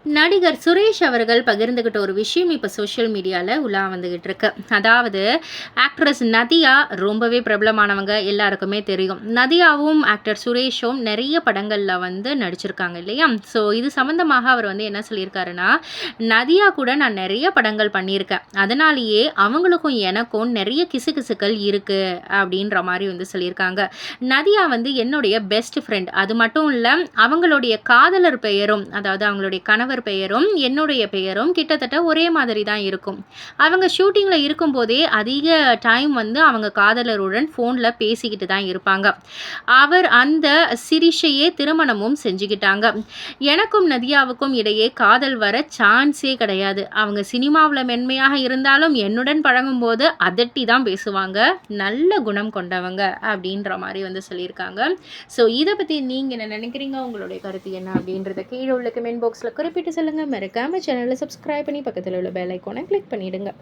நடிகர் சுரேஷ் அவர்கள் பகிர்ந்துகிட்ட ஒரு விஷயம் இப்போ சோஷியல் மீடியாவில் உலா வந்துகிட்டு இருக்கு. அதாவது ஆக்ட்ரஸ் நதியா ரொம்பவே பிரபலமானவங்க, எல்லாருக்குமே தெரியும். நதியாவும் ஆக்டர் சுரேஷும் நிறைய படங்களில் வந்து நடிச்சிருக்காங்க இல்லையா? ஸோ இது சம்மந்தமாக அவர் வந்து என்ன சொல்லியிருக்காருன்னா, நதியா கூட நான் நிறைய படங்கள் பண்ணியிருக்கேன், அதனாலேயே அவங்களுக்கும் எனக்கும் நிறைய கிசுகிசுக்கள் இருக்கு அப்படின்ற மாதிரி வந்து சொல்லியிருக்காங்க. நதியா வந்து என்னுடைய பெஸ்ட் ஃப்ரெண்ட், அது மட்டும் இல்லை அவங்களுடைய காதலர் பெயரும், அதாவது அவங்களுடைய கணவர் பெயரும் என்னுடைய பெயரும் கிட்டத்தட்ட ஒரே மாதிரி தான் இருக்கும். அவங்க ஷூட்டிங்கில் இருக்கும்போதே அதிக டைம் வந்து அவங்க காதலருடன் ஃபோனில் பேசிக்கிட்டு தான் இருப்பாங்க. அவர் அந்த சிரிஷையே திருமணமும் செஞ்சுக்கிட்டாங்க. எனக்கும் நதியாவுக்கும் இடையே காதல் வர சான்ஸே கிடையாது. அவங்க சினிமாவில் மென்மையாக இருந்தாலும் என்னுடன் பழகும்போது அதட்டி தான் பேசுவாங்க. நல்ல குணம் கொண்டவங்க அப்படின்ற மாதிரி வந்து சொல்லியிருக்காங்க. ஸோ இதை பற்றி நீங்கள் என்ன நினைக்கிறீங்க? உங்களுடைய கருத்து என்ன அப்படின்றத கீழே உள்ள கமெண்ட் பாக்ஸில் குறிப்பிட்டு சொல்லுங்கள். மறக்காம சேனலை சப்ஸ்கிரைப் பண்ணி பக்கத்தில் உள்ள பெல் ஐக்கானை கிளிக் பண்ணிவிடுங்க.